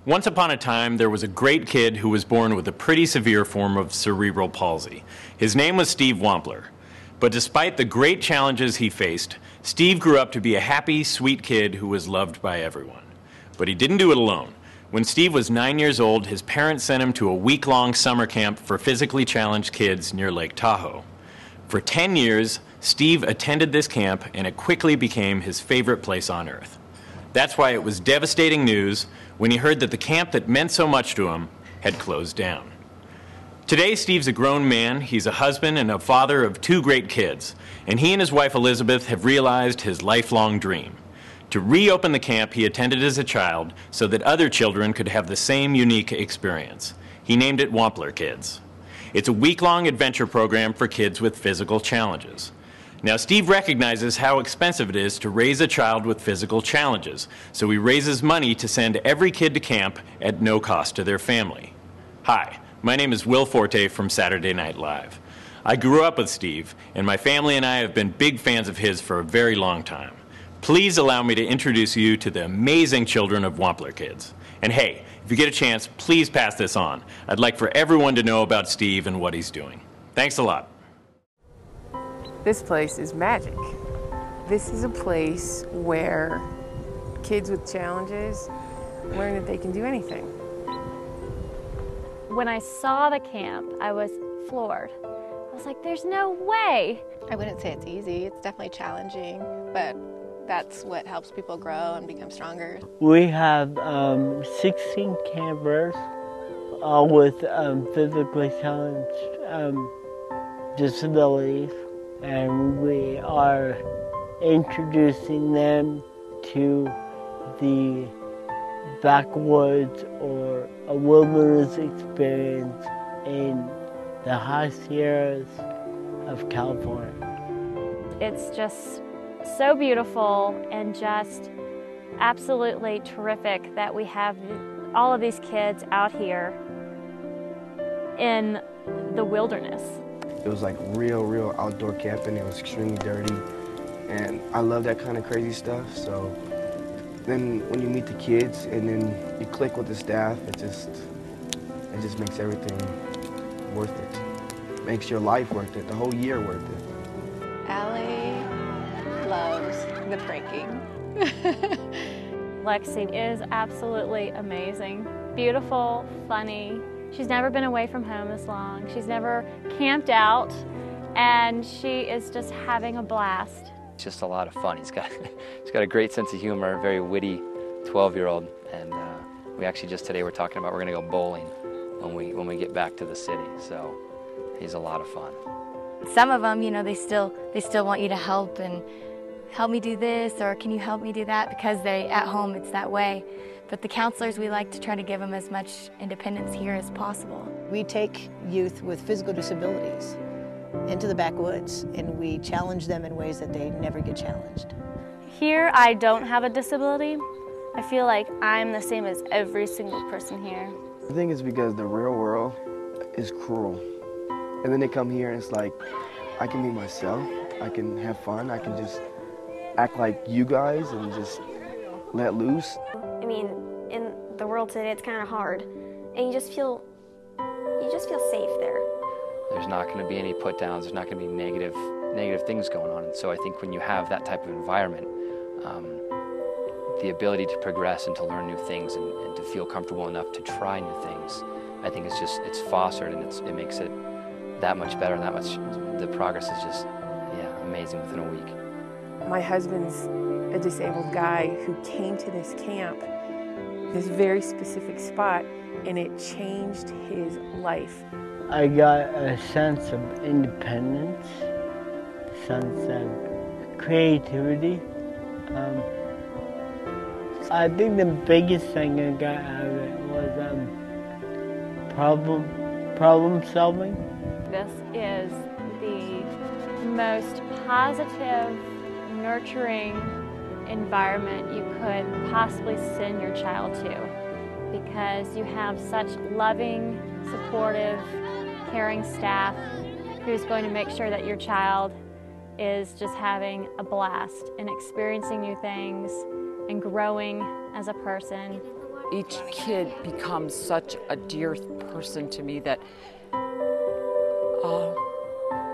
Once upon a time, there was a great kid who was born with a pretty severe form of cerebral palsy. His name was Steve Wampler. But despite the great challenges he faced, Steve grew up to be a happy, sweet kid who was loved by everyone. But he didn't do it alone. When Steve was 9 years old, his parents sent him to a week-long summer camp for physically challenged kids near Lake Tahoe. For 10 years, Steve attended this camp, and it quickly became his favorite place on earth. That's why it was devastating news when he heard that the camp that meant so much to him had closed down. Today, Steve's a grown man. He's a husband and a father of 2 great kids, and he and his wife Elizabeth have realized his lifelong dream: to reopen the camp he attended as a child so that other children could have the same unique experience. He named it Wampler Kids. It's a week-long adventure program for kids with physical challenges. Now, Steve recognizes how expensive it is to raise a child with physical challenges, so he raises money to send every kid to camp at no cost to their family. Hi, my name is Will Forte from Saturday Night Live. I grew up with Steve, and my family and I have been big fans of his for a very long time. Please allow me to introduce you to the amazing children of Wampler Kids. And hey, if you get a chance, please pass this on. I'd like for everyone to know about Steve and what he's doing. Thanks a lot. This place is magic. This is a place where kids with challenges learn that they can do anything. When I saw the camp, I was floored. I was like, there's no way. I wouldn't say it's easy. It's definitely challenging, but that's what helps people grow and become stronger. We have 16 campers, all with physically challenged disabilities, and we are introducing them to the backwoods or a wilderness experience in the high Sierras of California. It's just so beautiful and just absolutely terrific that we have all of these kids out here in the wilderness. It was like real outdoor camping. It was extremely dirty, and I love that kind of crazy stuff. So then when you meet the kids and then you click with the staff, it just makes everything worth it. Makes your life worth it, the whole year worth it. Allie loves the pranking. Lexi is absolutely amazing, beautiful, funny. She's never been away from home this long. She's never camped out, and she is just having a blast. It's just a lot of fun. He's got a great sense of humor, a very witty 12-year-old, and we actually just today were talking about we're going to go bowling when we get back to the city. So he's a lot of fun. Some of them, you know, they still want you to help me do this, or can you help me do that, because at home it's that way. But the counselors, we like to try to give them as much independence here as possible. We take youth with physical disabilities into the backwoods, and we challenge them in ways that they never get challenged. Here, I don't have a disability. I feel like I'm the same as every single person here. I think it's because the real world is cruel. And then they come here and it's like, I can be myself, I can have fun, I can just act like you guys and just let loose. I mean, in the world today, it's kind of hard, and you just feel safe there. There's not going to be any put downs. There's not going to be negative things going on. And so I think when you have that type of environment, the ability to progress and to learn new things and to feel comfortable enough to try new things, I think it's fostered, and it makes it that much better, and the progress is just amazing within a week. My husband's a disabled guy who came to this camp, this very specific spot, and it changed his life. I got a sense of independence, a sense of creativity. I think the biggest thing I got out of it was problem solving. This is the most positive, nurturing environment you could possibly send your child to, because you have such loving, supportive, caring staff who's going to make sure that your child is just having a blast and experiencing new things and growing as a person each kid becomes such a dear person to me that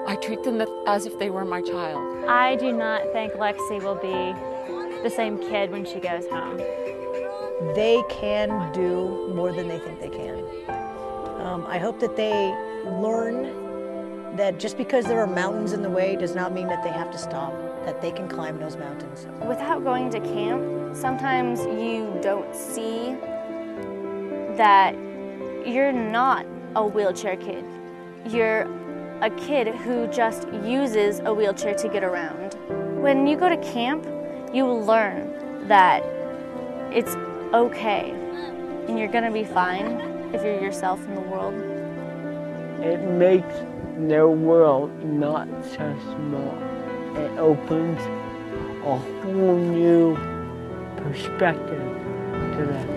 I treat them as if they were my child. I do not think Lexi will be the same kid when she goes home. They can do more than they think they can. I hope that they learn that just because there are mountains in the way does not mean that they have to stop, that they can climb those mountains. Without going to camp, sometimes you don't see that you're not a wheelchair kid. You're a kid who just uses a wheelchair to get around. When you go to camp, you will learn that it's okay and you're gonna be fine if you're yourself in the world. It makes their world not so small. It opens a whole new perspective to them.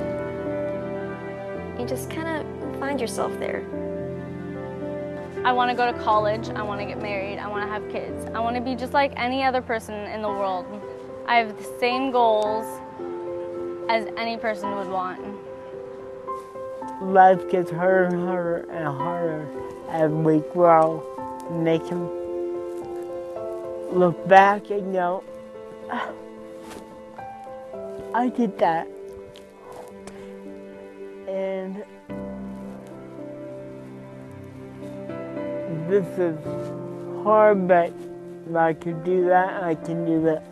You just kind of find yourself there. I want to go to college, I want to get married, I want to have kids. I want to be just like any other person in the world. I have the same goals as any person would want. Life gets harder and harder and harder as we grow, and they can look back and go, I did that. And this is hard, but if I can do that, I can do that.